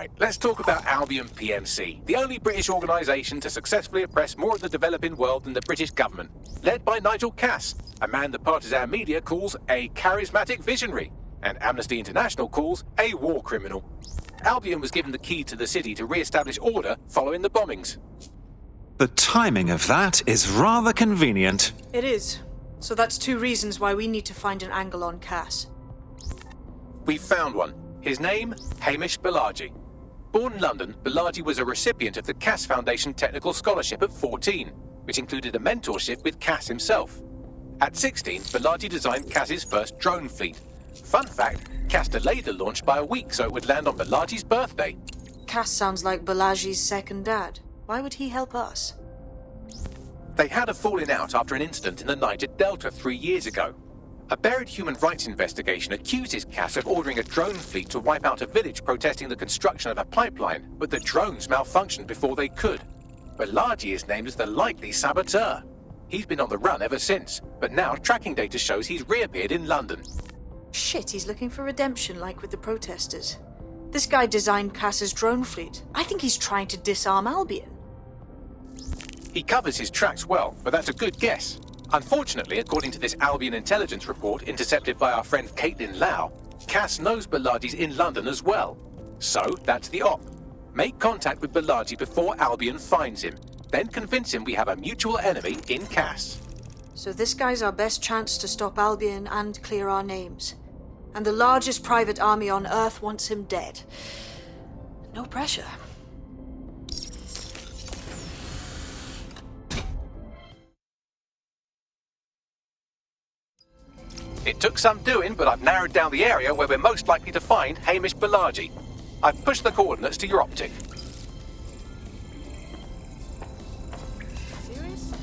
Right, let's talk about Albion PMC, the only British organisation to successfully oppress more of the developing world than the British government. Led by Nigel Cass, a man the partisan media calls a charismatic visionary, and Amnesty International calls a war criminal. Albion was given the key to the city to re-establish order following the bombings. The timing of that is rather convenient. It is. So that's two reasons why we need to find an angle on Cass. We've found one. His name, HAMISH. Born in London, Balaji was a recipient of the Cass Foundation Technical Scholarship at 14, which included a mentorship with Cass himself. At 16, Balaji designed Cass's first drone fleet. Fun fact, Cass delayed the launch by a week so it would land on Balaji's birthday. Cass sounds like Balaji's second dad. Why would he help us? They had a falling out after an incident in the Niger Delta 3 years ago. A buried human rights investigation accuses Cass of ordering a drone fleet to wipe out a village protesting the construction of a pipeline, but the drones malfunctioned before they could. Balaji is named as the likely saboteur. He's been on the run ever since, but now tracking data shows he's reappeared in London. Shit, he's looking for redemption like with the protesters. This guy designed Cass's drone fleet. I think he's trying to disarm Albion. He covers his tracks well, but that's a good guess. Unfortunately, according to this Albion intelligence report intercepted by our friend Caitlin Lau, Cass knows Balaji's in London as well. So, that's the op. Make contact with Balaji before Albion finds him. Then convince him we have a mutual enemy in Cass. So this guy's our best chance to stop Albion and clear our names. And the largest private army on Earth wants him dead. No pressure. It took some doing, but I've narrowed down the area where we're most likely to find HAMISH. I've pushed the coordinates to your optic. Serious?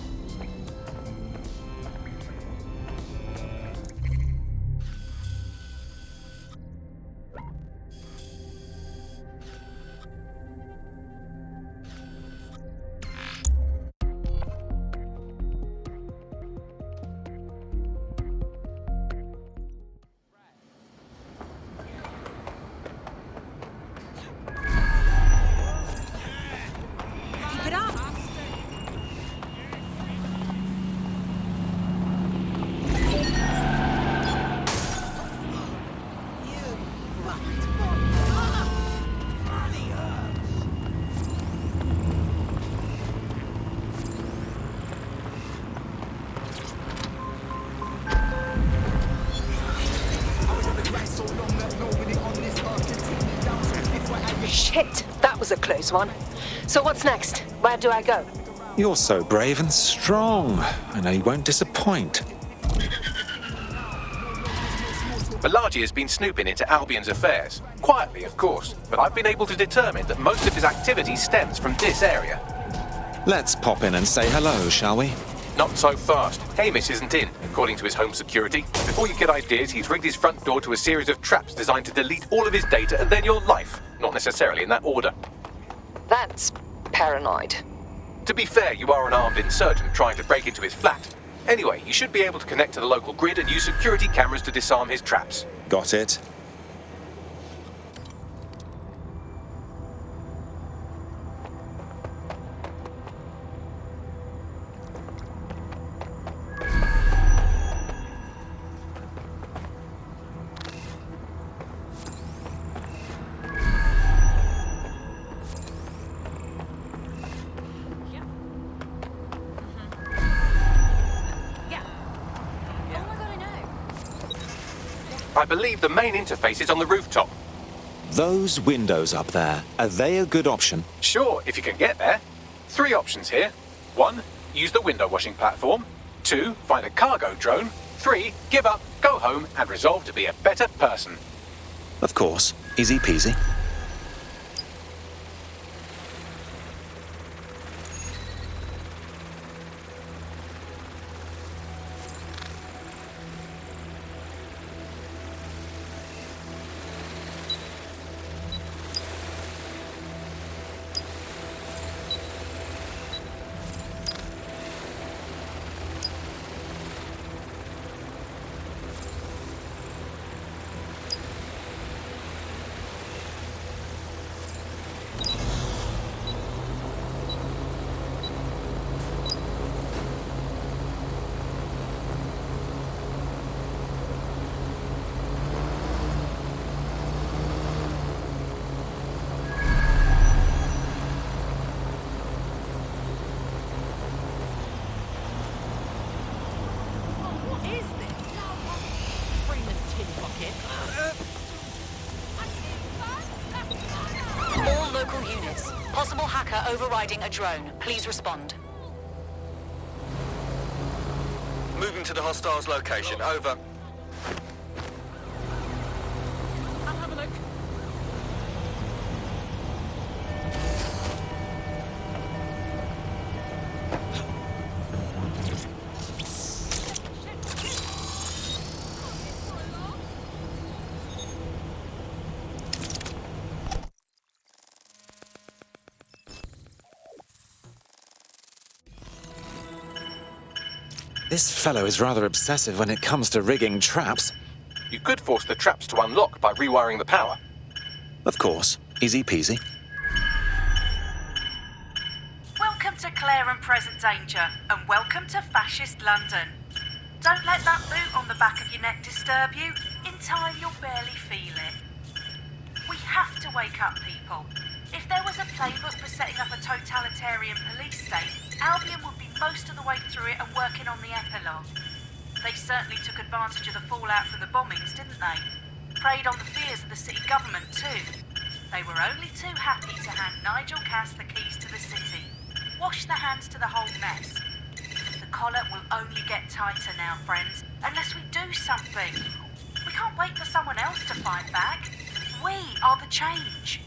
Shit, that was a close one. So what's next? Where do I go? You're so brave and strong. I know you won't disappoint. Balaji has been snooping into Albion's affairs. Quietly, of course, but I've been able to determine that most of his activity stems from this area. Let's pop in and say hello, shall we? Not so fast. HAMISH isn't in, according to his home security. Before you get ideas, he's rigged his front door to a series of traps designed to delete all of his data and then your life. Not necessarily in that order. That's paranoid. To be fair, you are an armed insurgent trying to break into his flat. Anyway, you should be able to connect to the local grid and use security cameras to disarm his traps. Got it. I believe the main interface is on the rooftop. Those windows up there, are they a good option? Sure, if you can get there. 3 options here. 1, use the window washing platform. 2, find a cargo drone. 3, give up, go home, and resolve to be a better person. Of course. Easy peasy. Possible hacker overriding a drone. Please respond. Moving to the hostiles' location. Over. I'll have a look. This fellow is rather obsessive when it comes to rigging traps. You could force the traps to unlock by rewiring the power. Of course, easy peasy. Welcome to Claire and Present Danger, and welcome to Fascist London. Don't let that boot on the back of your neck disturb you. In time, you'll barely feel it. We have to wake up people. If there was a playbook for setting up a totalitarian police state, Albion would be most of the way through it and working on the epilogue. They certainly took advantage of the fallout from the bombings, didn't they? Preyed on the fears of the city government too. They were only too happy to hand Nigel Cass the keys to the city. Wash their hands to the whole mess. The collar will only get tighter now, friends, unless we do something. We can't wait for someone else to fight back. We are the change.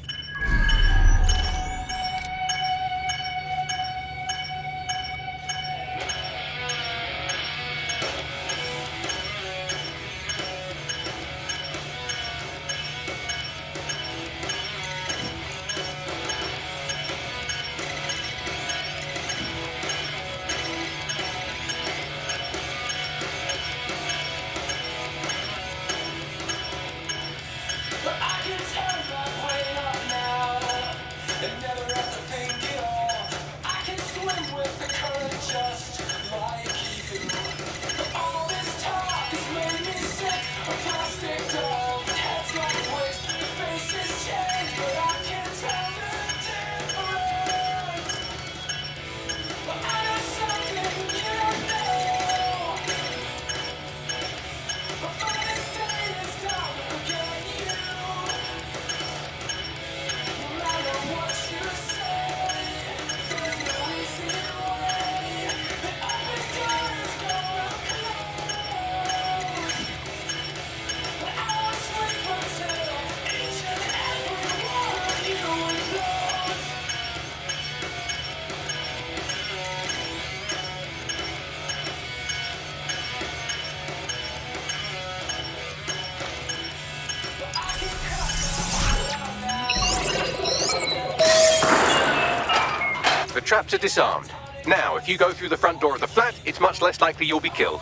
The traps are disarmed. Now, if you go through the front door of the flat, it's much less likely you'll be killed.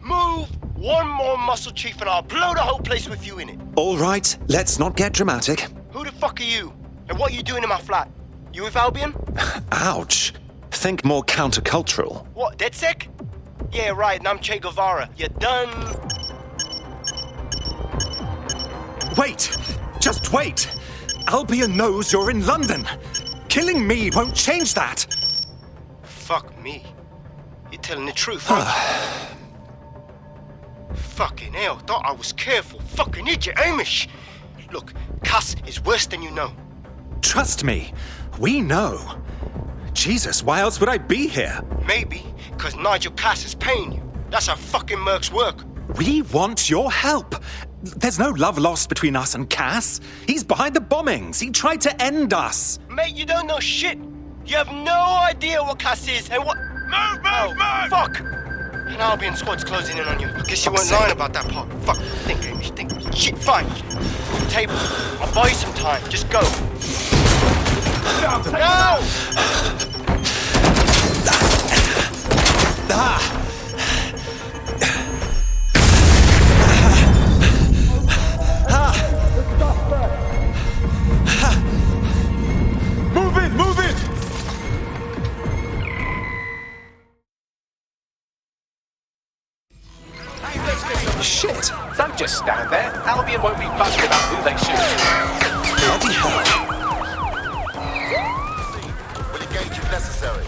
Move! One more muscle chief and I'll blow the whole place with you in it. All right, let's not get dramatic. Who the fuck are you? And what are you doing in my flat? You with Albion? Ouch. Think more countercultural. What, DedSec? Yeah, right, and I'm Che Guevara. You done? Wait! Just wait! Albion knows you're in London. Killing me won't change that. Fuck me. You're telling the truth, huh? Fucking hell, thought I was careful. Fucking idiot, Hamish. Look, Cass is worse than you know. Trust me, we know. Jesus, why else would I be here? Maybe because Nigel Cass is paying you. That's how fucking mercs work. We want your help. There's no love lost between us and Cass. He's behind the bombings. He tried to end us. Mate, you don't know shit. You have no idea what Cass is and what... Move! Fuck! An Albion squad's closing in on you. I guess you weren't lying about that part. Fuck. Think, Hamish, think. Shit, fine. Table. I'll buy you some time. Just go. No! Move in! Shit! Don't just stand there. Albion won't be fussed about who they shoot. Bloody hell. Will engage if necessary.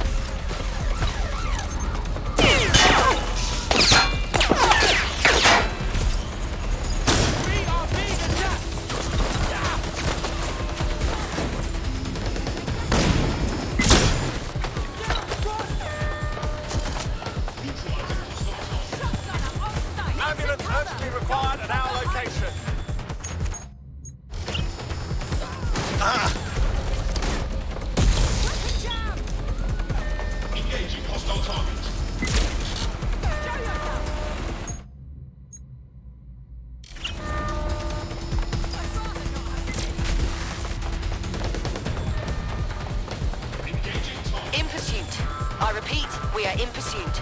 Ambulance urgently required at our location. Engaging hostile target. In pursuit. I repeat, we are in pursuit.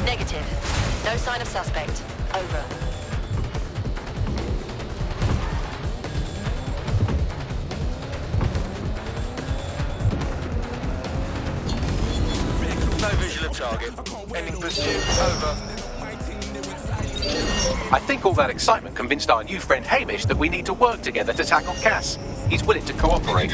Negative. No sign of suspect. Over. No visual of target. Ending pursuit. Over. I think all that excitement convinced our new friend Hamish that we need to work together to tackle Cass. He's willing to cooperate.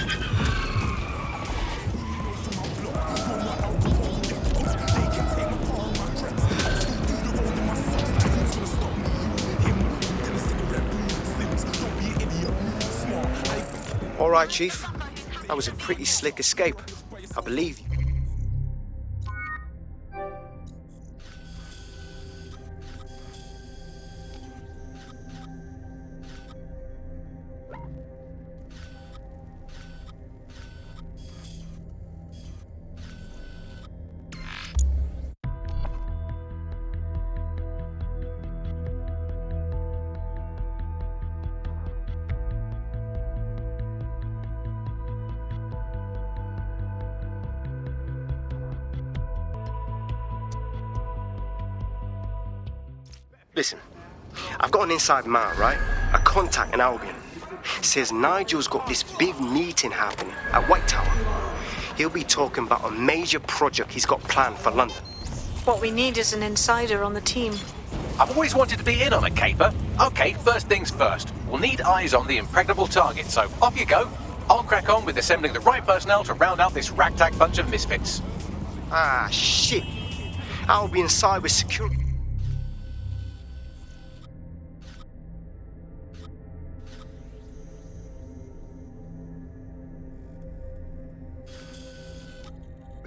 All right, Chief. That was a pretty slick escape. I believe you. Listen, I've got an inside man, right? A contact in Albion. Says Nigel's got this big meeting happening at White Tower. He'll be talking about a major project he's got planned for London. What we need is an insider on the team. I've always wanted to be in on a caper. Okay, first things first. We'll need eyes on the impregnable target, so off you go. I'll crack on with assembling the right personnel to round out this ragtag bunch of misfits. Ah, shit. Albion cyber security.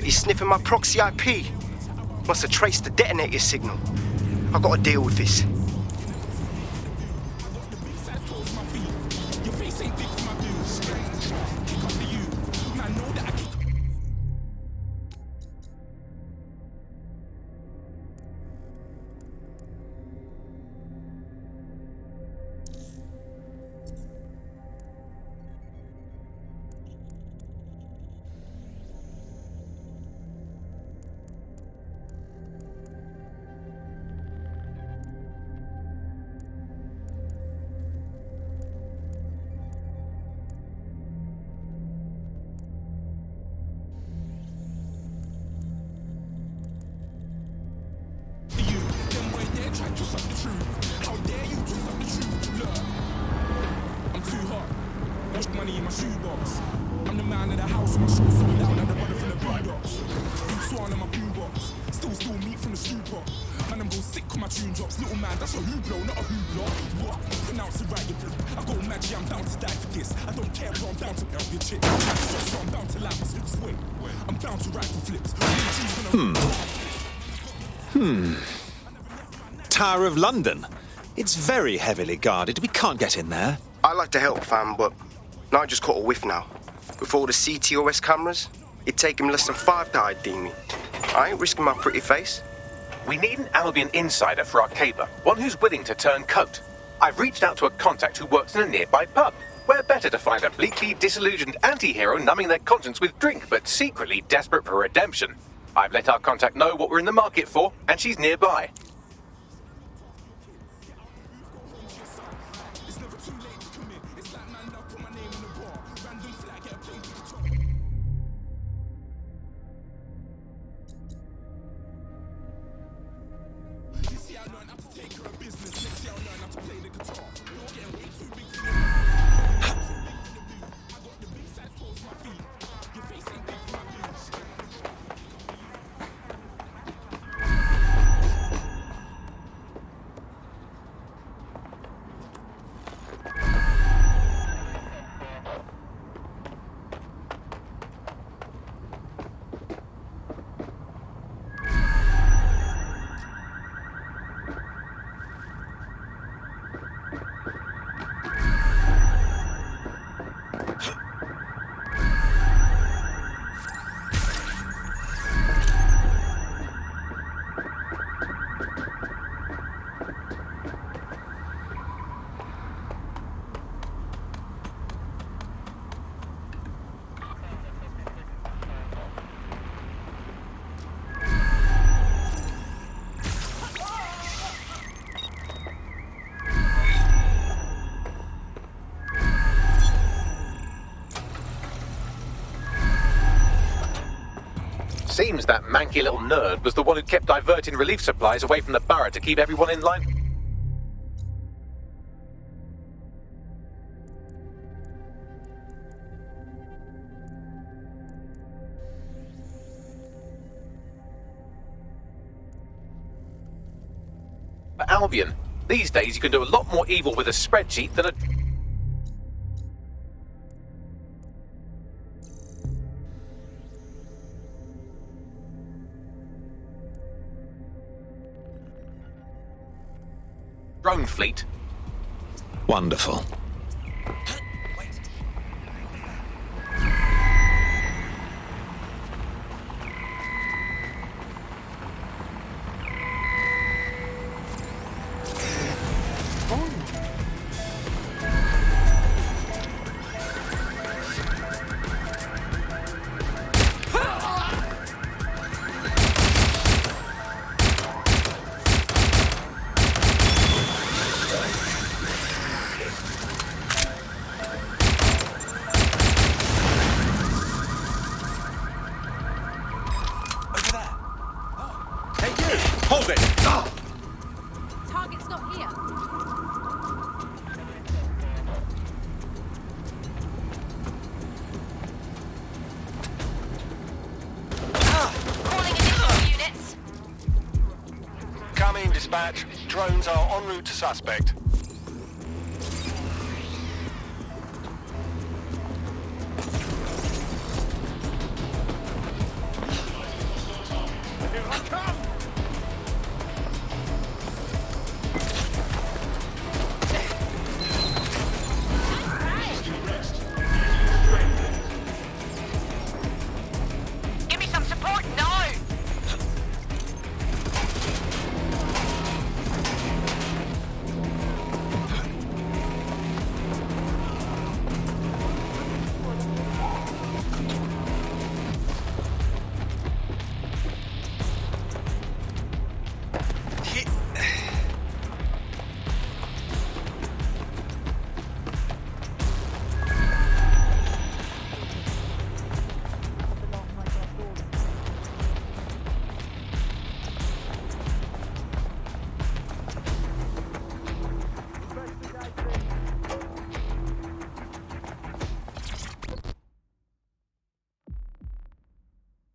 He's sniffing my proxy IP. Must have traced the detonator signal. I've got to deal with this. truth. How dare you twist up the truth? Look, I'm too hot. Wash money in my shoebox. I'm the man of the house with my shoes so loud and the brother from the boondocks. Swan in my boombox. Still meat from the stew pot. Man, I'm go sick when my tune drops. Little man, that's a hooplo, not a hoopla. What? Pronounce it right, you blue. I got magic, I'm down to die for this. I don't care, bro, I'm down to help your chick. I'm down to lie, my slips wait. I'm down to rifle flips. Tower of London. It's very heavily guarded. We can't get in there. I like to help, fam, but now I just caught a whiff now. With all the CTOS cameras, it'd take him less than 5 to ID me. I ain't risking my pretty face. We need an Albion insider for our caper, one who's willing to turn coat. I've reached out to a contact who works in a nearby pub. Where better to find a bleakly disillusioned anti-hero numbing their conscience with drink, but secretly desperate for redemption. I've let our contact know what we're in the market for, and she's nearby. Seems that manky little nerd was the one who kept diverting relief supplies away from the borough to keep everyone in line. For Albion, these days you can do a lot more evil with a spreadsheet than a... drone fleet. Wonderful. Target's not here. Calling additional units. Come in, dispatch. Drones are en route to suspect.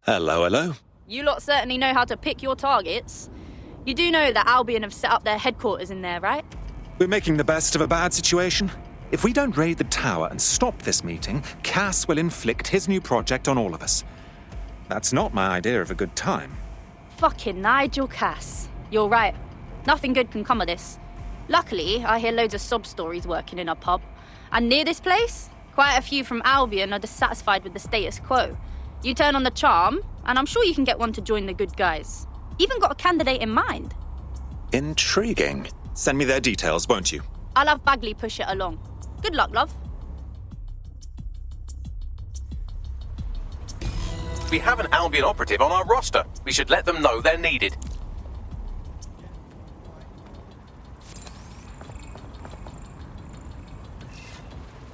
Hello, hello. You lot certainly know how to pick your targets. You do know that Albion have set up their headquarters in there, right? We're making the best of a bad situation. If we don't raid the tower and stop this meeting, Cass will inflict his new project on all of us. That's not my idea of a good time. Fucking Nigel Cass. You're right. Nothing good can come of this. Luckily, I hear loads of sob stories working in a pub. And near this place, quite a few from Albion are dissatisfied with the status quo. You turn on the charm, and I'm sure you can get one to join the good guys. Even got a candidate in mind. Intriguing. Send me their details, won't you? I'll have Bagley push it along. Good luck, love. We have an Albion operative on our roster. We should let them know they're needed.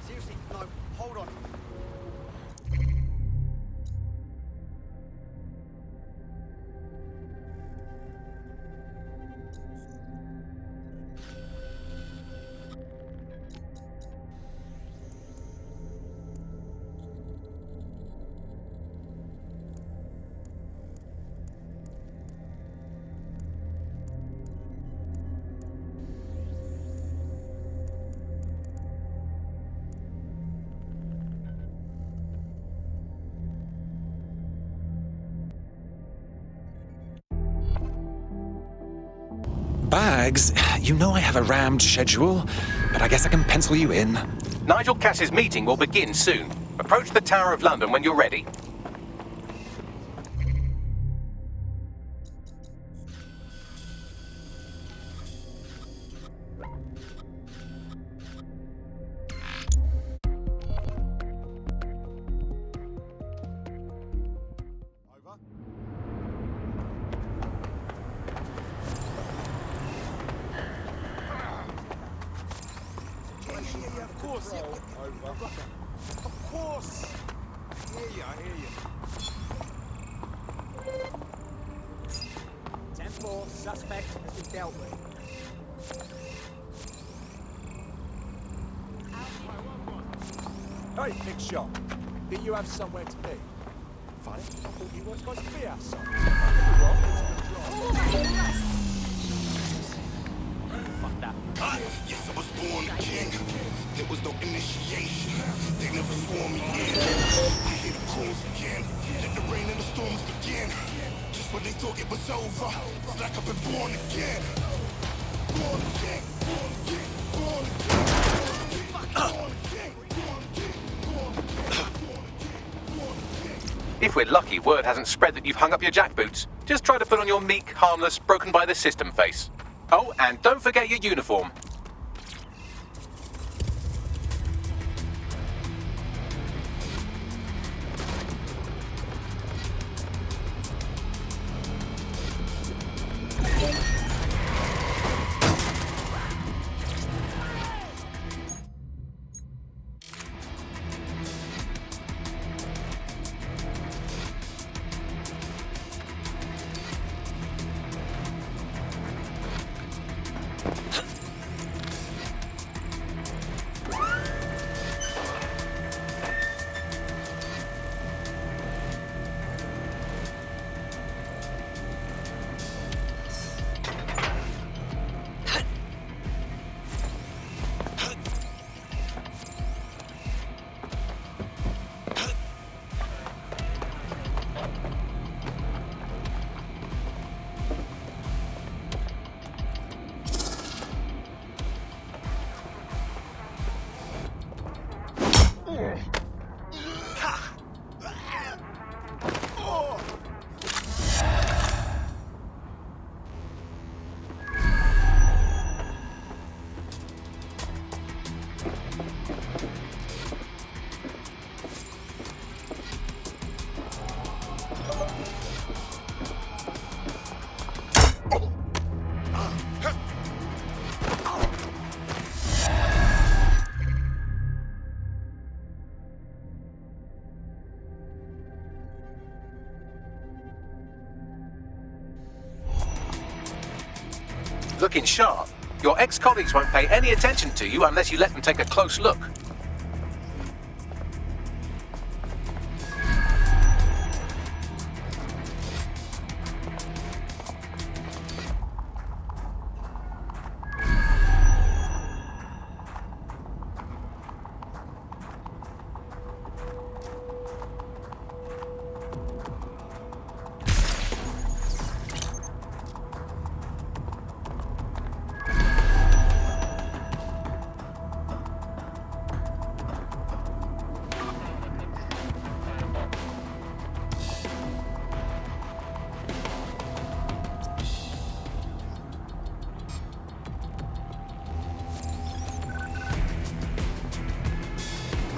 Seriously, no, hold on. Bags, you know I have a rammed schedule, but I guess I can pencil you in. Nigel Cass's meeting will begin soon. Approach the Tower of London when you're ready. Of course! I hear you. 10-4, suspect has been dealt with. Hey, big shot. Think you have somewhere to be? Funny, I thought you weren't supposed to be outside. Fuck that. Yes, I was born a king. There was no initiation. They never swore me in. I hear the calls again. Let the rain and the storms begin. Just when they thought it was over, it's like I've been born again. Born again. Born again. Born again. Born again. If we're lucky, word hasn't spread that you've hung up your jackboots. Just try to put on your meek, harmless, broken by the system face. Oh, and don't forget your uniform. Looking sharp. Your ex-colleagues won't pay any attention to you unless you let them take a close look.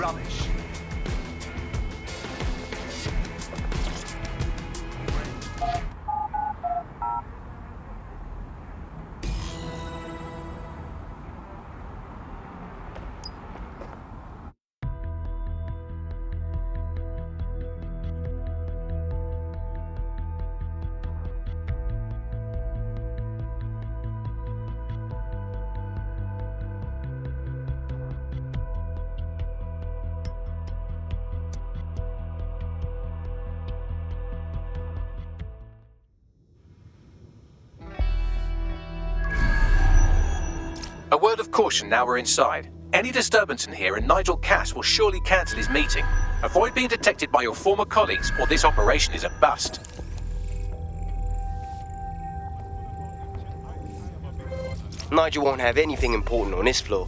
rubbish. A word of caution now we're inside. Any disturbance in here and Nigel Cass will surely cancel his meeting. Avoid being detected by your former colleagues or this operation is a bust. Nigel won't have anything important on this floor.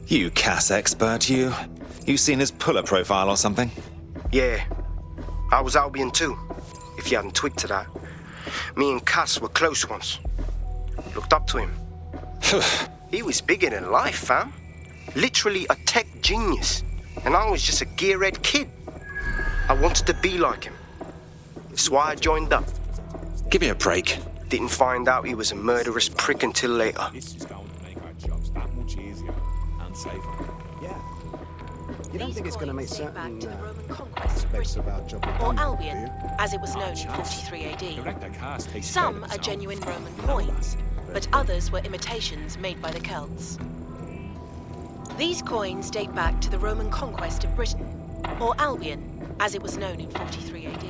You Cass expert, you. You seen his puller profile or something? Yeah, I was Albion too, if you hadn't twigged to that. Me and Cass were close once. Looked up to him. He was bigger than life, fam. Literally a tech genius. And I was just a gearhead kid. I wanted to be like him. That's why I joined up. Give me a break. Didn't find out he was a murderous prick until later. This is going to make our jobs that much easier and safer. Yeah. You don't think it's going to make These coins date certain back to the Roman conquest of aspects of Britain, our job or redundant, Albion, do you? as it was known in 43 AD. Director Cass takes Some care of are himself. genuine Roman coins, but others were imitations made by the Celts. These coins date back to the Roman conquest of Britain, or Albion, as it was known in 43 AD.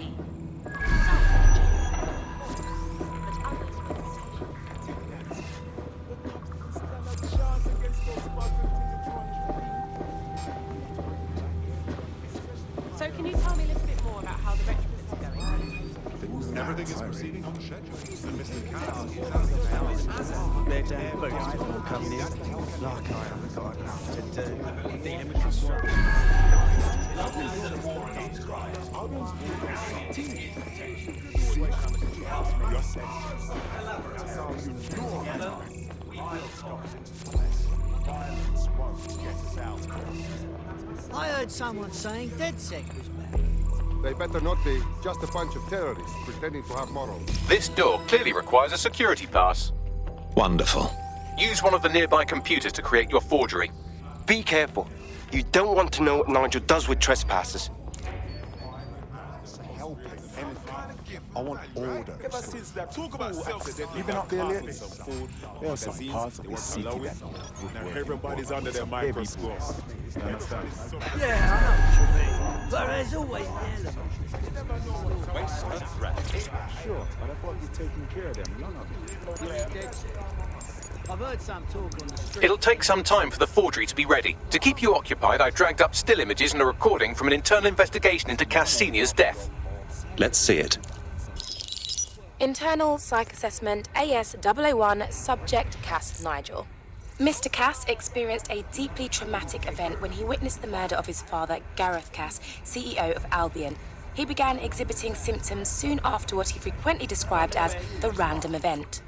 So can you tell me a little bit more about how the retrofits are going? Everything is proceeding on schedule. And Mr. Cass, They're damn boots before coming in. Like I haven't got enough to do. The images I heard someone saying DedSec was back. they better not be just a bunch of terrorists pretending to have morals. This door clearly requires a security pass. Wonderful. Use one of the nearby computers to create your forgery. Be careful. You don't want to know what Nigel does with trespassers. I want order. Ever since that talk about self-accident, You been up there lately? There are some parts of this city that now everybody's under their microscopes. You understand? Yeah, I know what you mean. But there's always the element. Sure, but I thought you'd taken care of them, none of them. I've heard some talk on the street. It'll take some time for the forgery to be ready. To keep you occupied, I've dragged up still images and a recording from an internal investigation into Cass Sr.'s death. Let's see it. Internal Psych Assessment AS001 Subject Cass Nigel. Mr. Cass experienced a deeply traumatic event when he witnessed the murder of his father, Gareth Cass, CEO of Albion. He began exhibiting symptoms soon after what he frequently described as the random event.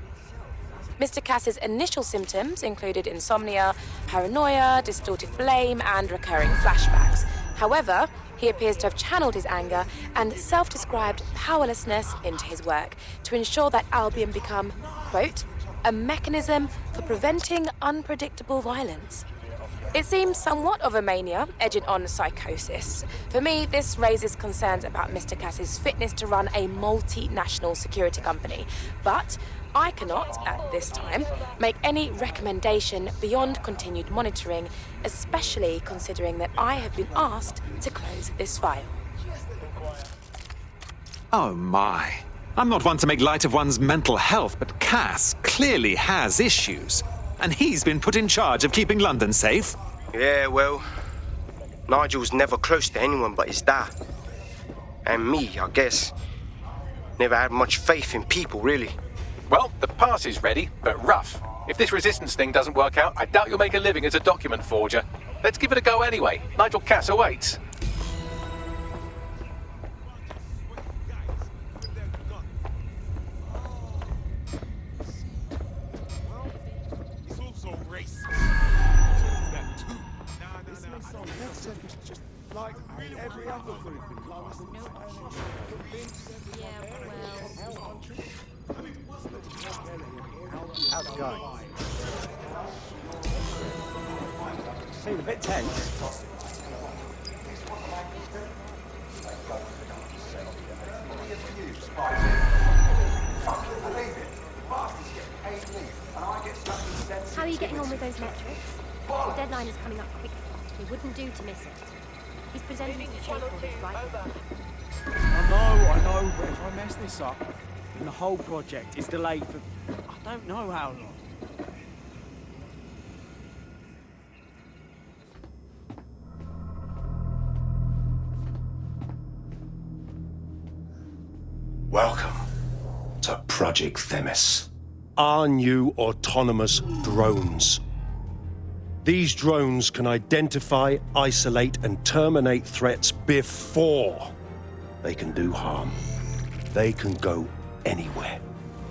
Mr. Cass's initial symptoms included insomnia, paranoia, distorted blame, and recurring flashbacks. However, he appears to have channeled his anger and self-described powerlessness into his work to ensure that Albion become, quote, a mechanism for preventing unpredictable violence. It seems somewhat of a mania, edging on psychosis. For me, this raises concerns about Mr. Cass's fitness to run a multinational security company, but I cannot, at this time, make any recommendation beyond continued monitoring, especially considering that I have been asked to close this file. Oh my. I'm not one to make light of one's mental health, but Cass clearly has issues. And he's been put in charge of keeping London safe. Yeah, well, Nigel's never close to anyone but his dad. And me, I guess. Never had much faith in people, really. Well, the pass is ready, but rough. If this resistance thing doesn't work out, I doubt you'll make a living as a document forger. Let's give it a go anyway. Nigel Cass awaits. It's also racist. That too. Nah. DedSec is just How's it going? Seemed a bit tense. How are you getting on with those metrics? The deadline is coming up quickly. It wouldn't do to miss it. He's presenting to stakeholders right now. I know, but if I mess this up, then the whole project is delayed for I don't know how long. Welcome to Project Themis. Our new autonomous drones. These drones can identify, isolate, and terminate threats before they can do harm. They can go anywhere,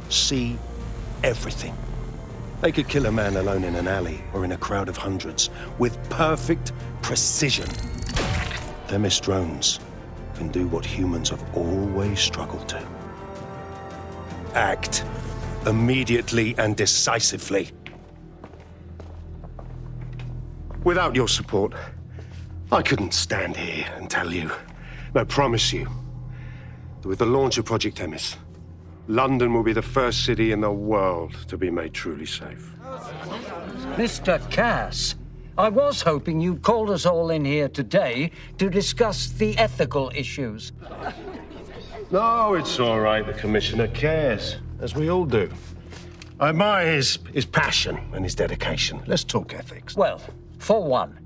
see everything. They could kill a man alone in an alley or in a crowd of hundreds with perfect precision. Themis drones can do what humans have always struggled to. Act immediately and decisively. Without your support, I couldn't stand here and tell you, no, promise you, that with the launch of Project Themis, London will be the first city in the world to be made truly safe. Mr. Cass, I was hoping you'd called us all in here today to discuss the ethical issues. No, it's all right. The Commissioner cares, as we all do. I admire his passion and his dedication. Let's talk ethics. Well, for one,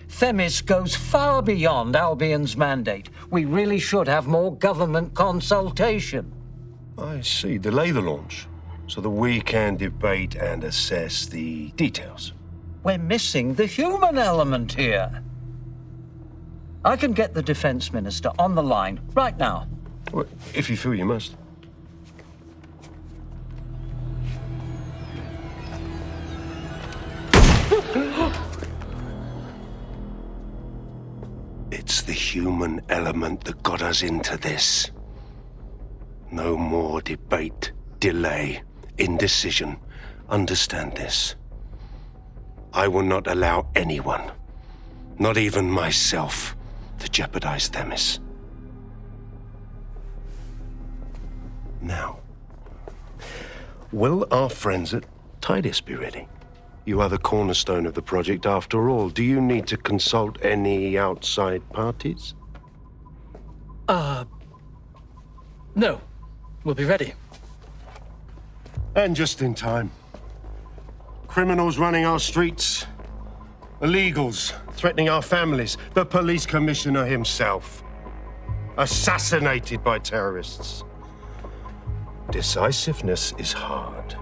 Themis goes far beyond Albion's mandate. We really should have more government consultation. I see. Delay the launch so that we can debate and assess the details. We're missing the human element here. I can get the Defense Minister on the line right now. Well, if you feel you must. It's the human element that got us into this. No more debate, delay, indecision. Understand this. I will not allow anyone, not even myself, to jeopardize Themis. Now, will our friends at Tidus be ready? You are the cornerstone of the project after all. Do you need to consult any outside parties? No. We'll be ready. And just in time. Criminals running our streets. Illegals threatening our families. The police commissioner himself. Assassinated by terrorists. Decisiveness is hard.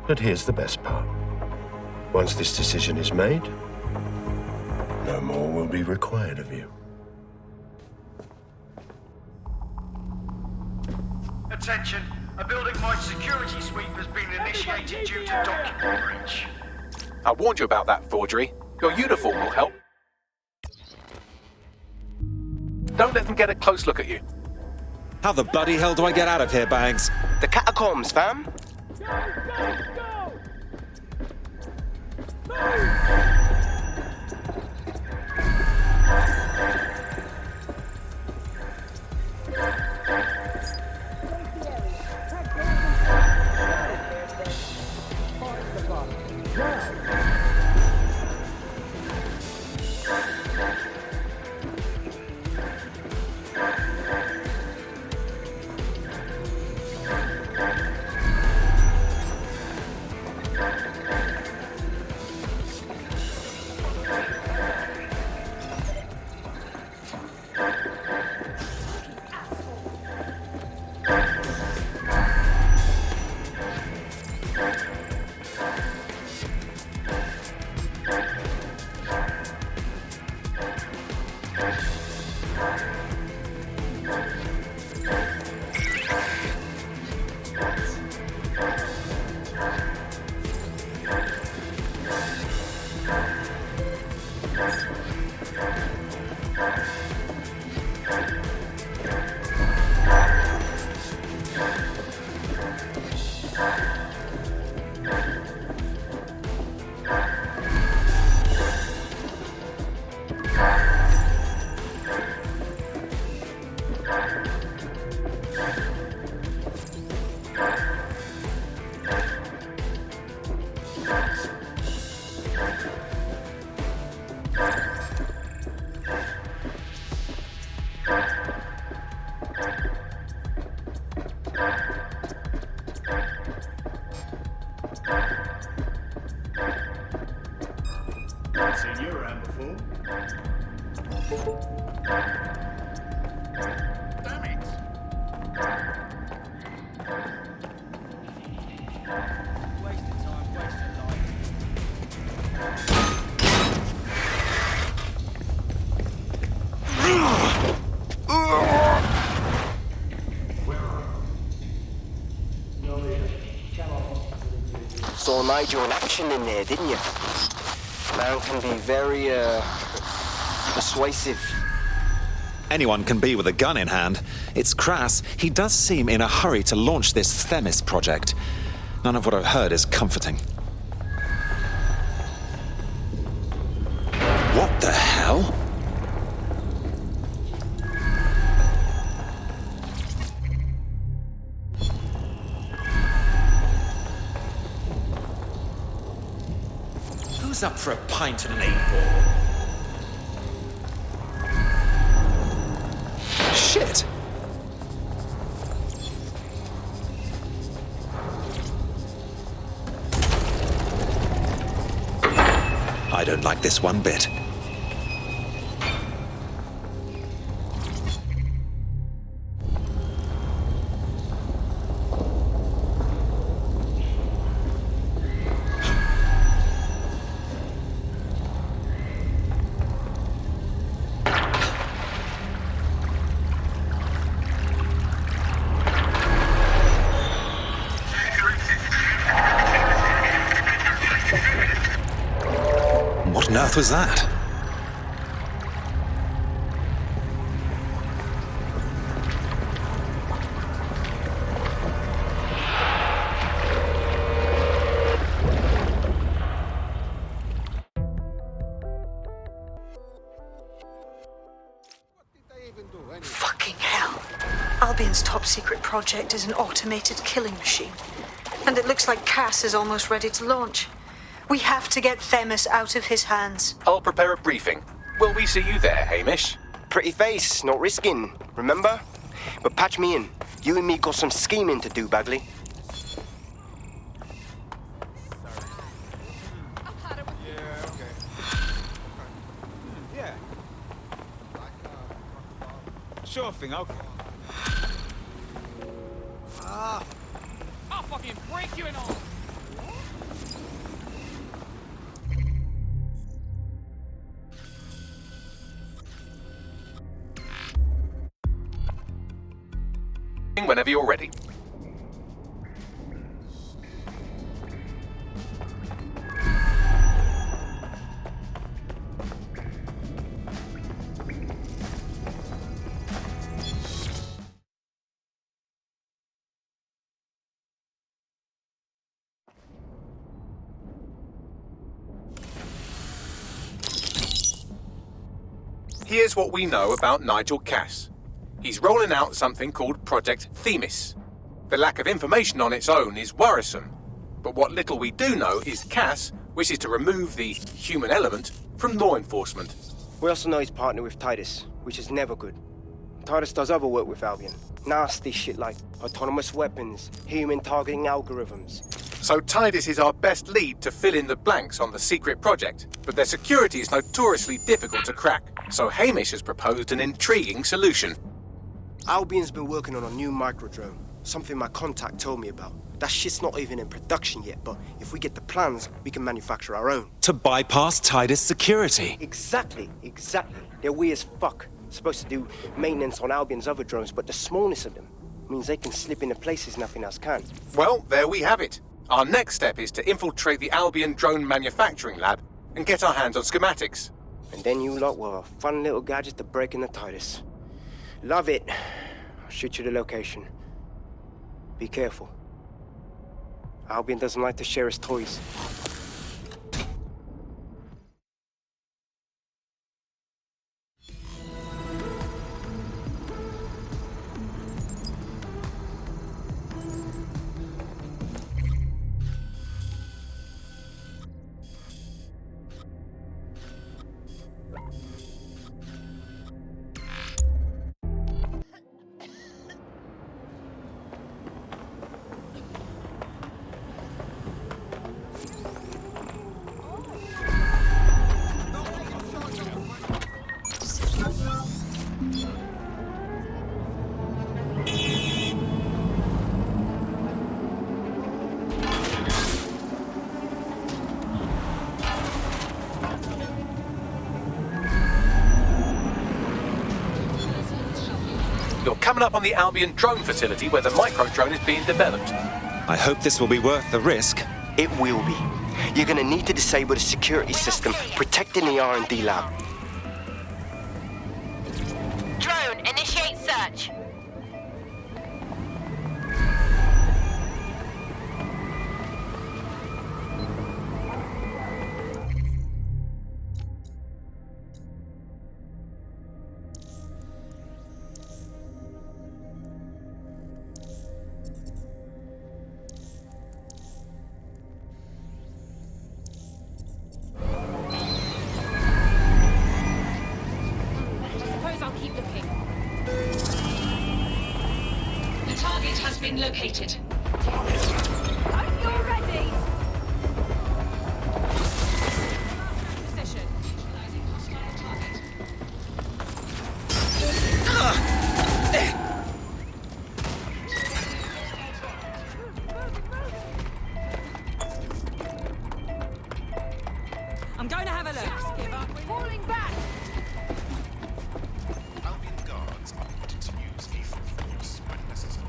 But here's the best part. Once this decision is made, no more will be required of you. Attention, a building-wide security sweep has been initiated due to document breach. I warned you about that forgery. Your uniform will help. Don't let them get a close look at you. How the bloody hell do I get out of here, Bags? The catacombs, fam. Saw Nigel in action in there, didn't you? Man can be very, persuasive. Anyone can be with a gun in hand. It's crass. He does seem in a hurry to launch this Themis project. None of what I've heard is comforting. What the hell? Who's up for a pint and an 8-ball? Shit! I don't like this one bit. What on earth was that? Fucking hell. Albion's top secret project is an automated killing machine. And it looks like Cass is almost ready to launch. We have to get Themis out of his hands. I'll prepare a briefing. Will we see you there, Hamish? Pretty face, not risking, remember? But patch me in. You and me got some scheming to do, Bagley. Yeah. Sure thing, okay. I'll fucking break you in all. Whenever you're ready. Here's what we know about Nigel Cass. He's rolling out something called Project Themis. The lack of information on its own is worrisome, but what little we do know is Cass wishes to remove the human element from law enforcement. We also know he's partnered with Titus, which is never good. Titus does other work with Albion. Nasty shit like autonomous weapons, human targeting algorithms. So Titus is our best lead to fill in the blanks on the secret project, but their security is notoriously difficult to crack. So Hamish has proposed an intriguing solution. Albion's been working on a new microdrone, something my contact told me about. That shit's not even in production yet, but if we get the plans, we can manufacture our own. To bypass Titus security. Exactly. They're weird as fuck. Supposed to do maintenance on Albion's other drones, but the smallness of them means they can slip into places nothing else can. Well, there we have it. Our next step is to infiltrate the Albion drone manufacturing lab and get our hands on schematics. And then you lot will have a fun little gadget to break in the Titus. Love it. I'll shoot you the location. Be careful. Albion doesn't like to share his toys. You're coming up on the Albion drone facility where the micro drone is being developed. I hope this will be worth the risk. It will be. You're gonna need to disable the security system protecting the R&D lab. Drone, initiate search. Located. Hope you're ready. Position. I'm going to have a look. Give up. Falling back. Albion guards are permitted to use lethal force when necessary.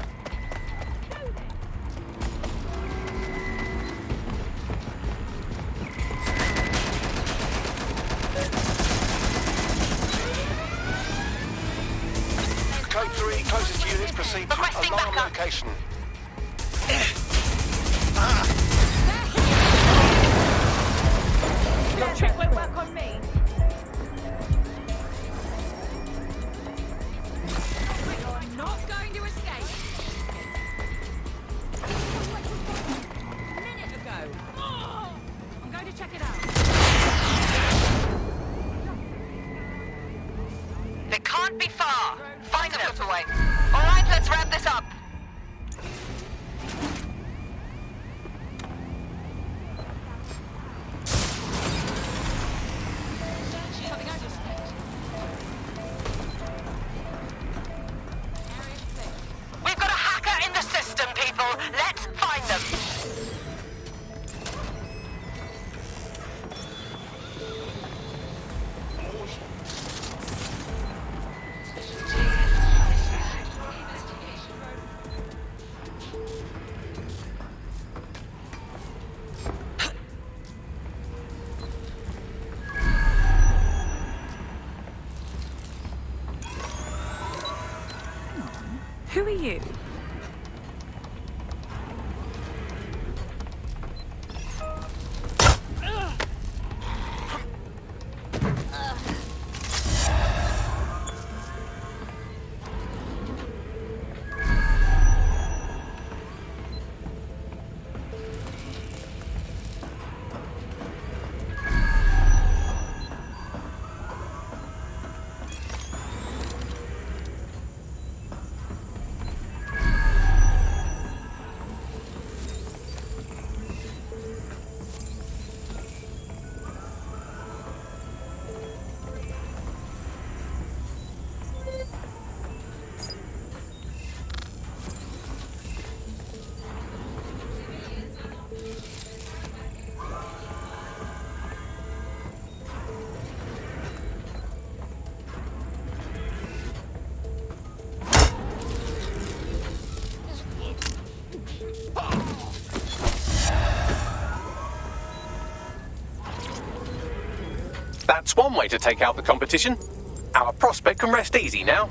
Code 3, closest units proceed to alarm location. Your trick won't work on me. You're not going to escape. A minute ago. I'm going to check it out. They can't be far. Find them, away. All right, let's wrap this up. We've got a hacker in the system, people. Let's find them. Who are you? That's one way to take out the competition. Our prospect can rest easy now.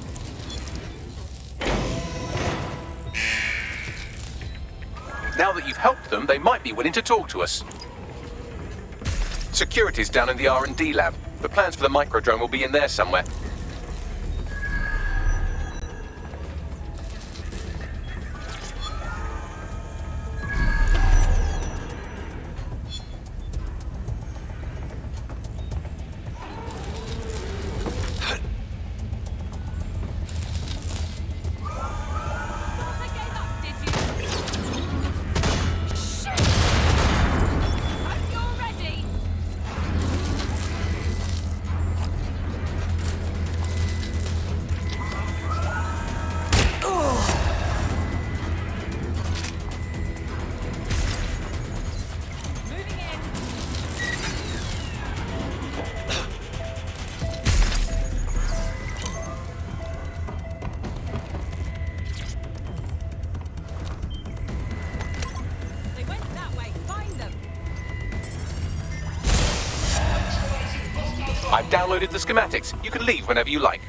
Now that you've helped them, they might be willing to talk to us. Security's down in the R&D lab. The plans for the microdrone will be in there somewhere. I've downloaded the schematics. You can leave whenever you like.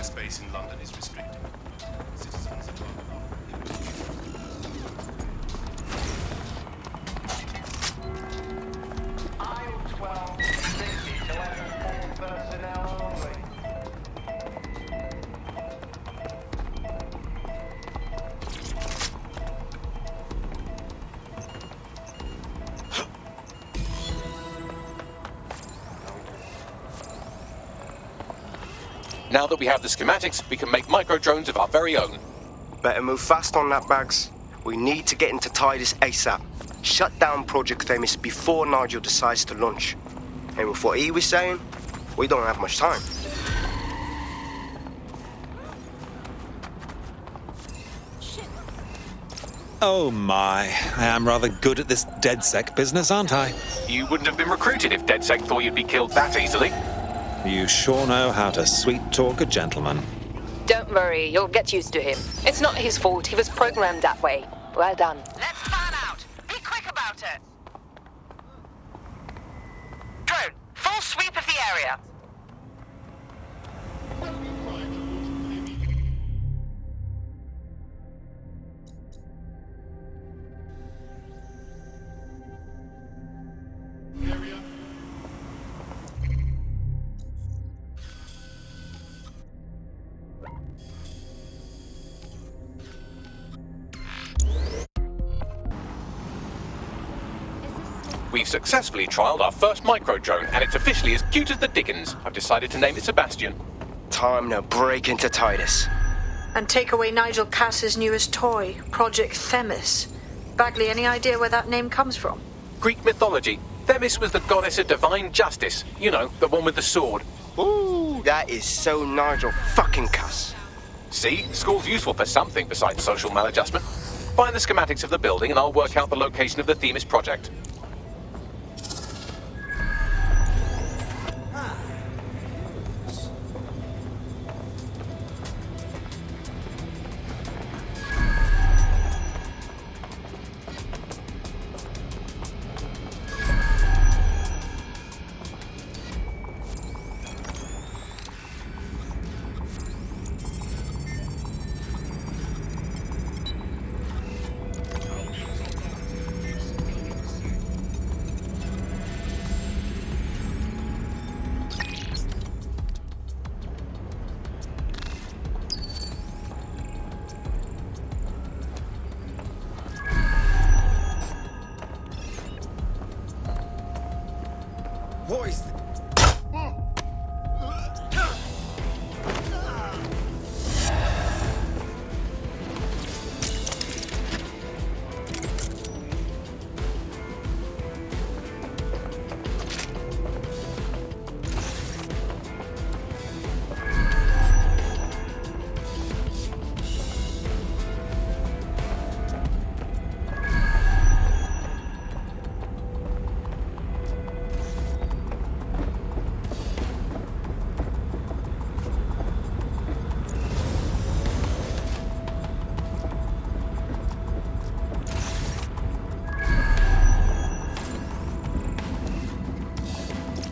Space in London is restricted. Citizens are Aisle 12, 60 to level 4 personnel only. Now that we have the schematics, we can make micro-drones of our very own. Better move fast on that, Bags. We need to get into Titus ASAP. Shut down Project Themis before Nigel decides to launch. And with what he was saying, we don't have much time. Oh my, I am rather good at this DedSec business, aren't I? You wouldn't have been recruited if DedSec thought you'd be killed that easily. You sure know how to sweet-talk a gentleman. Don't worry, you'll get used to him. It's not his fault, he was programmed that way. Well done. Let's fan out. Be quick about it. Drone, full sweep of the area. We've successfully trialed our first micro-drone, and it's officially as cute as the dickens. I've decided to name it Sebastian. Time to break into Titus. And take away Nigel Cass's newest toy, Project Themis. Bagley, any idea where that name comes from? Greek mythology. Themis was the goddess of divine justice. You know, the one with the sword. Ooh, that is so Nigel fucking Cass. See? School's useful for something besides social maladjustment. Find the schematics of the building and I'll work out the location of the Themis project. Boys.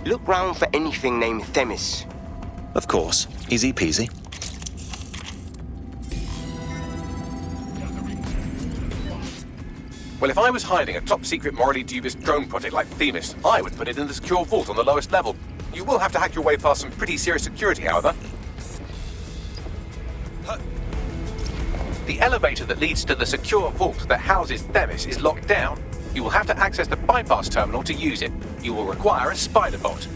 Look round for anything named Themis. Of course. Easy peasy. Well, if I was hiding a top-secret, morally dubious drone project like Themis, I would put it in the secure vault on the lowest level. You will have to hack your way past some pretty serious security, however. The elevator that leads to the secure vault that houses Themis is locked down. You will have to access the bypass terminal to use it. You will require a spider bot.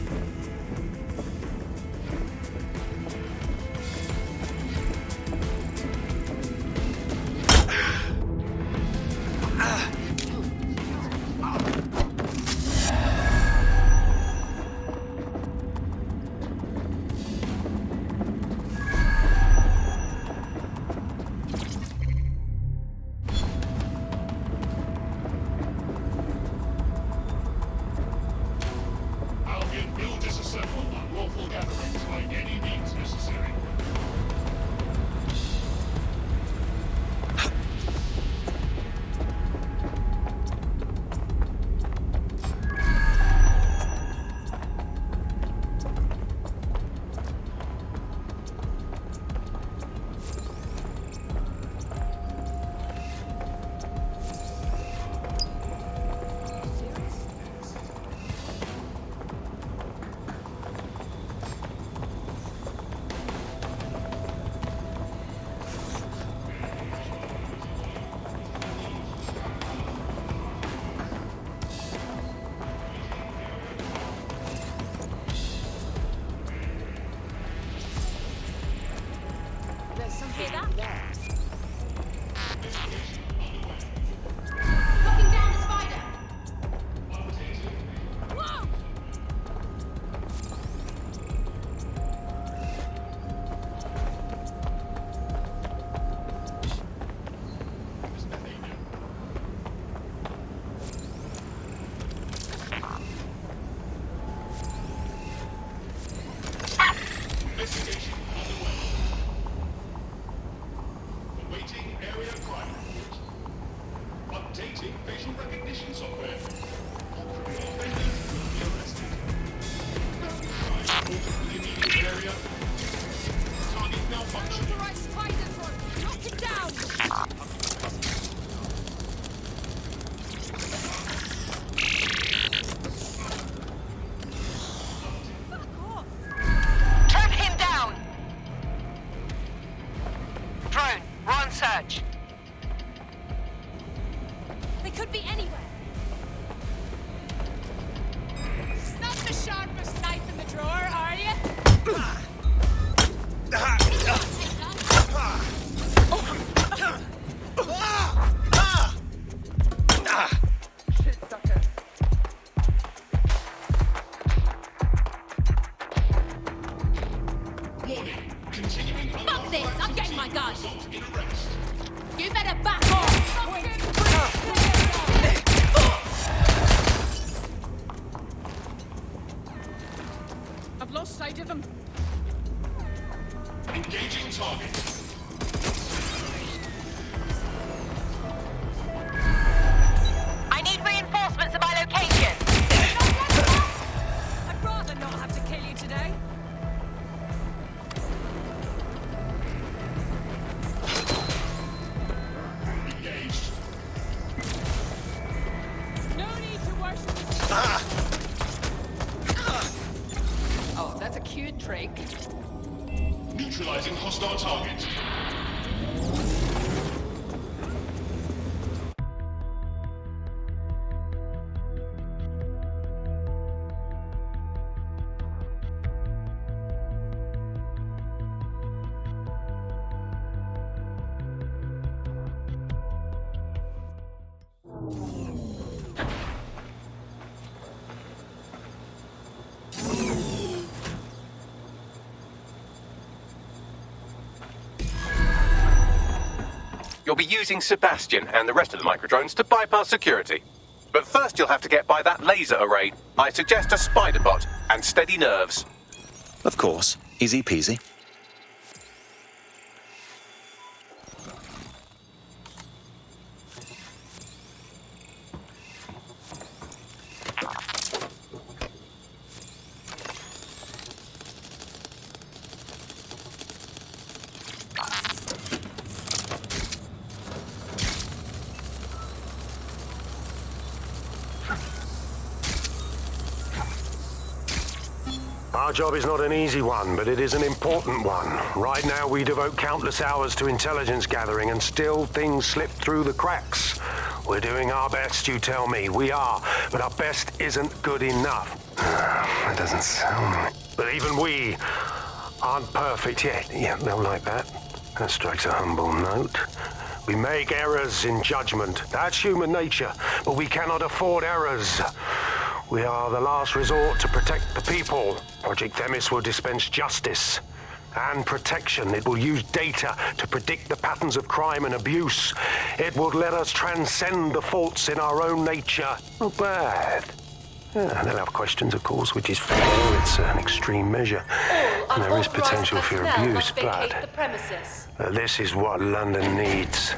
them! Engaging target. I need reinforcements at my location. I'd rather not have to kill you today. Engaged. No need to worship this. Oh, that's a cute trick. Neutralizing hostile target. You'll be using Sebastian and the rest of the microdrones to bypass security. But first you'll have to get by that laser array. I suggest a spider bot and steady nerves. Of course. Easy peasy. Our job is not an easy one, but it is an important one. Right now, we devote countless hours to intelligence gathering, and still things slip through the cracks. We're doing our best, you tell me. We are, but our best isn't good enough. That doesn't sound right. But even we aren't perfect yet. Yeah, they'll like that. That strikes a humble note. We make errors in judgment. That's human nature, but we cannot afford errors. We are the last resort to protect the people. Project Themis will dispense justice and protection. It will use data to predict the patterns of crime and abuse. It would let us transcend the faults in our own nature. Not bad. Yeah, they'll have questions, of course, which is fair. It's an extreme measure. And there is potential for abuse, but this is what London needs.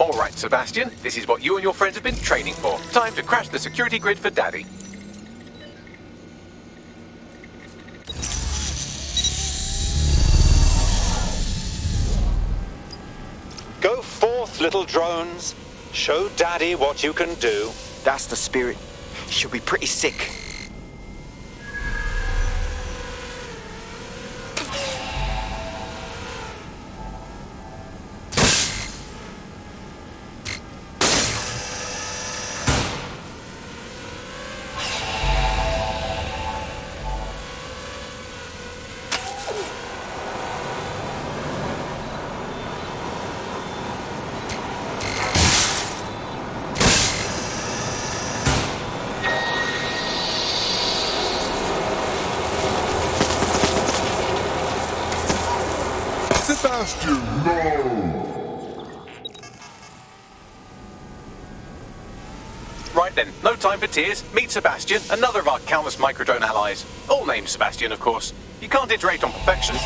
All right, Sebastian, this is what you and your friends have been training for. Time to crash the security grid for Daddy. Go forth, little drones. Show Daddy what you can do. That's the spirit. She'll be pretty sick. Sebastian, no! Right then, no time for tears. Meet Sebastian, another of our countless microdrone allies. All named Sebastian, of course. You can't iterate on perfection.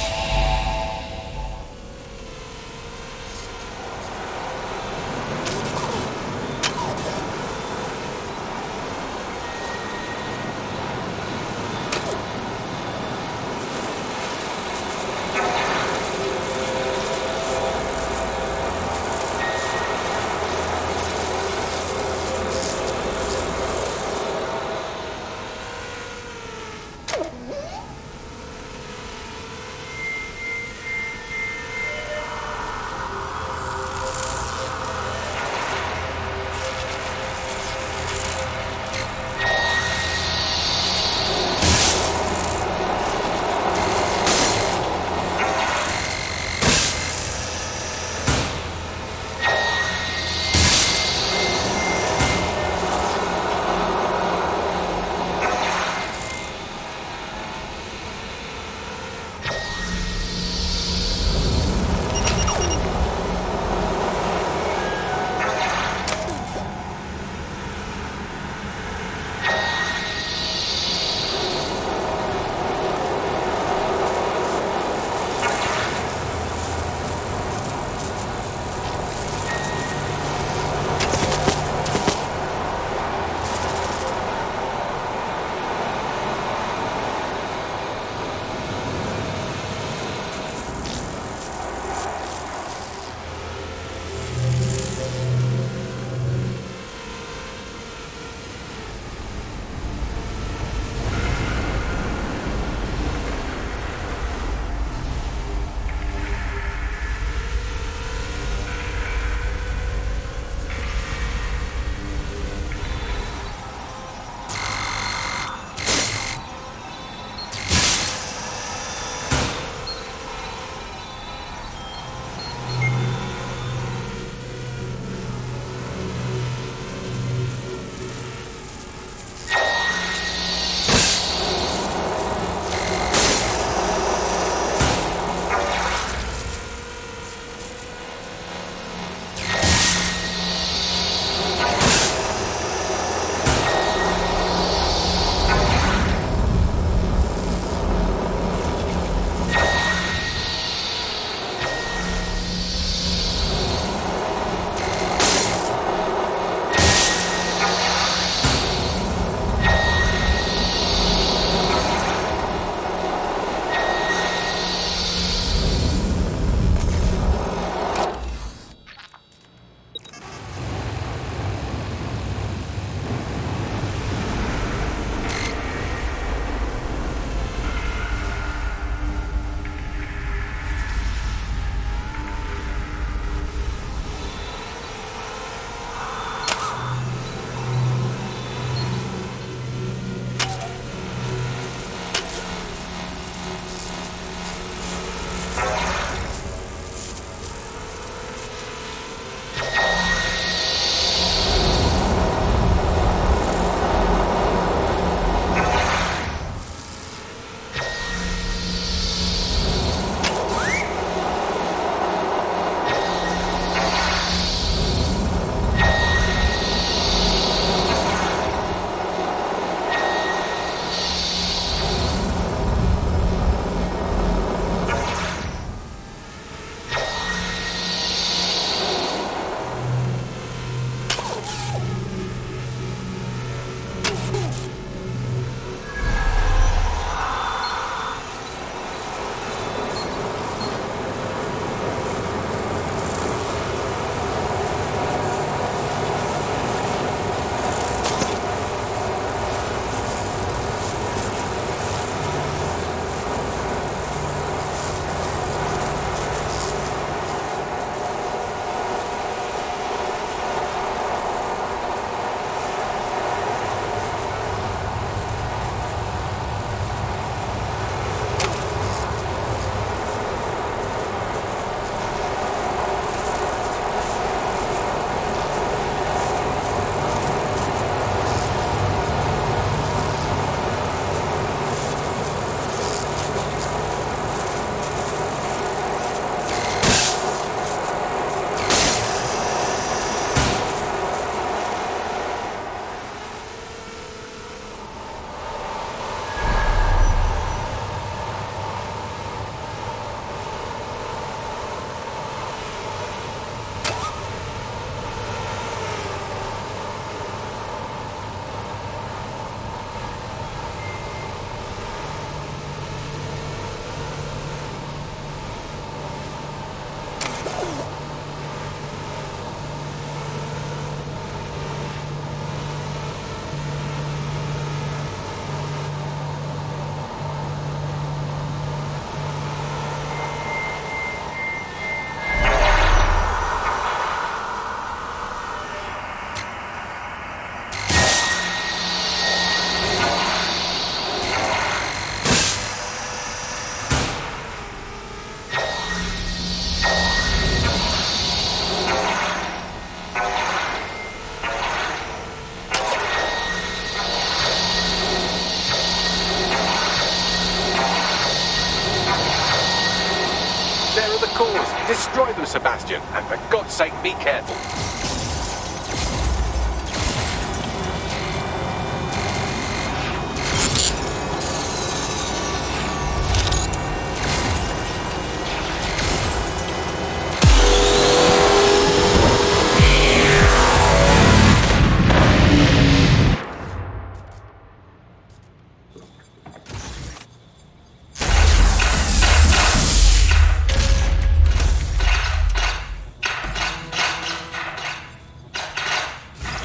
There are the cores. Destroy them, Sebastian. And for God's sake, be careful.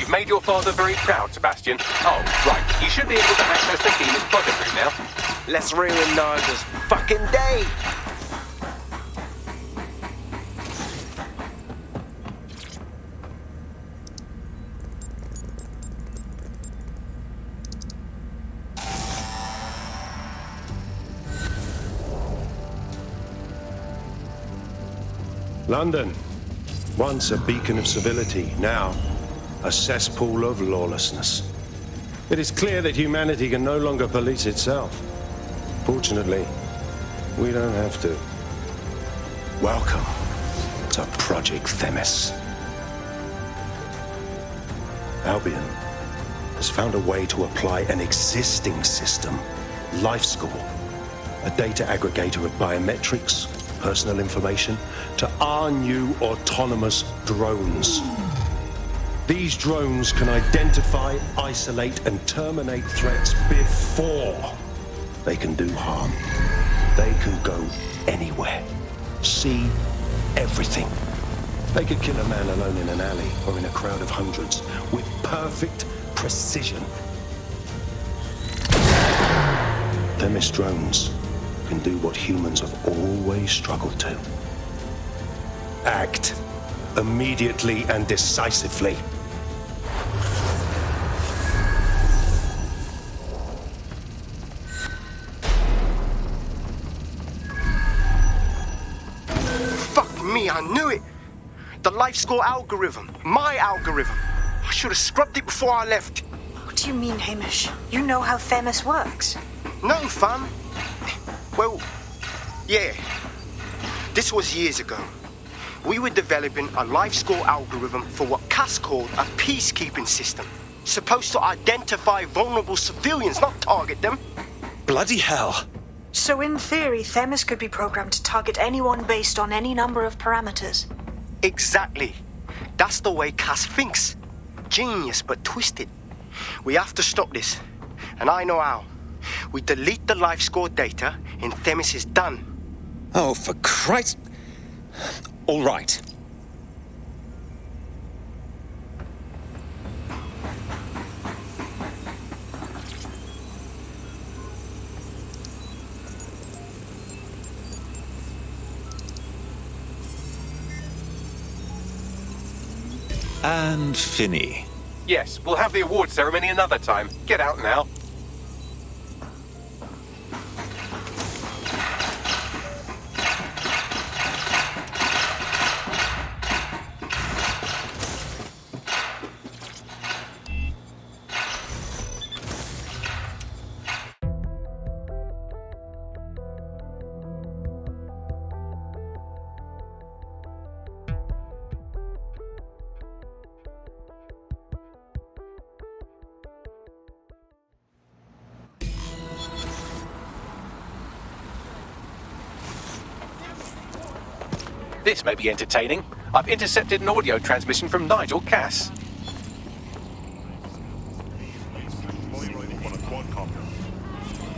Made your father very proud, Sebastian. Oh, right. You should be able to access the key in this project room now. Let's ruin Nigel fucking day! London, once a beacon of civility, now a cesspool of lawlessness. It is clear that humanity can no longer police itself. Fortunately, we don't have to. Welcome to Project Themis. Albion has found a way to apply an existing system, LifeScore, a data aggregator of biometrics, personal information, to our new autonomous drones. These drones can identify, isolate, and terminate threats before they can do harm. They can go anywhere, see everything. They could kill a man alone in an alley or in a crowd of hundreds with perfect precision. Themis drones can do what humans have always struggled to. Act immediately and decisively. Fuck me, I knew it! The LifeScore algorithm. My algorithm. I should have scrubbed it before I left. What do you mean, Hamish? You know how Themis works. No, fam. Well, yeah. This was years ago. We were developing a LifeScore algorithm for what Cass called a peacekeeping system. Supposed to identify vulnerable civilians, not target them. Bloody hell. So in theory, Themis could be programmed to target anyone based on any number of parameters. Exactly. That's the way Cass thinks. Genius, but twisted. We have to stop this. And I know how. We delete the LifeScore data and Themis is done. Oh, for Christ... All right. And Finney. Yes, we'll have the award ceremony another time. Get out now. This may be entertaining. I've intercepted an audio transmission from Nigel Cass.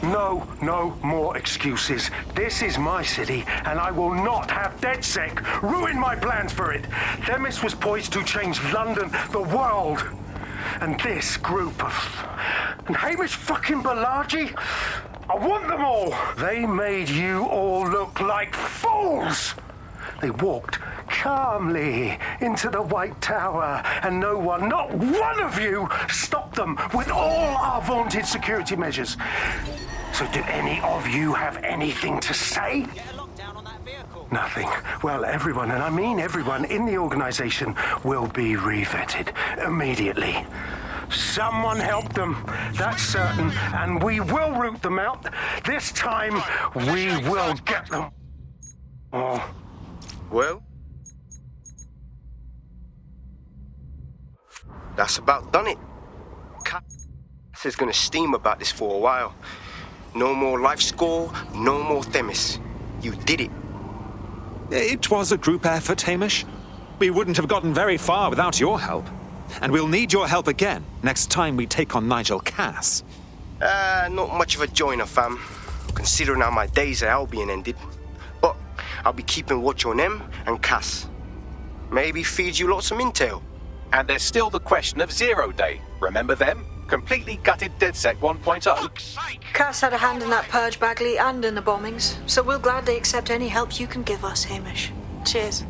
No more excuses. This is my city, and I will not have DedSec ruin my plans for it. Themis was poised to change London, the world. And this group of... And Hamish fucking Balaji? I want them all. They made you all look like fools. They walked calmly into the White Tower, and no one, not one of you, stopped them with all our vaunted security measures. So do any of you have anything to say? Nothing. Well, everyone, and I mean everyone in the organization, will be revetted immediately. Someone help them, that's certain, and we will root them out. This time, we will get them all. Well, that's about done it. Cass is gonna steam about this for a while. No more life score, no more Themis. You did it. It was a group effort, Hamish. We wouldn't have gotten very far without your help. And we'll need your help again next time we take on Nigel Cass. Not much of a joiner, fam. Considering how my days at Albion ended. But I'll be keeping watch on them and Cass. Maybe feed you lots of intel. And there's still the question of Zero Day. Remember them? Completely gutted DedSec 1.0. Cass had a hand in that purge, Bagley, and in the bombings, so we'll gladly accept any help you can give us, Hamish. Cheers.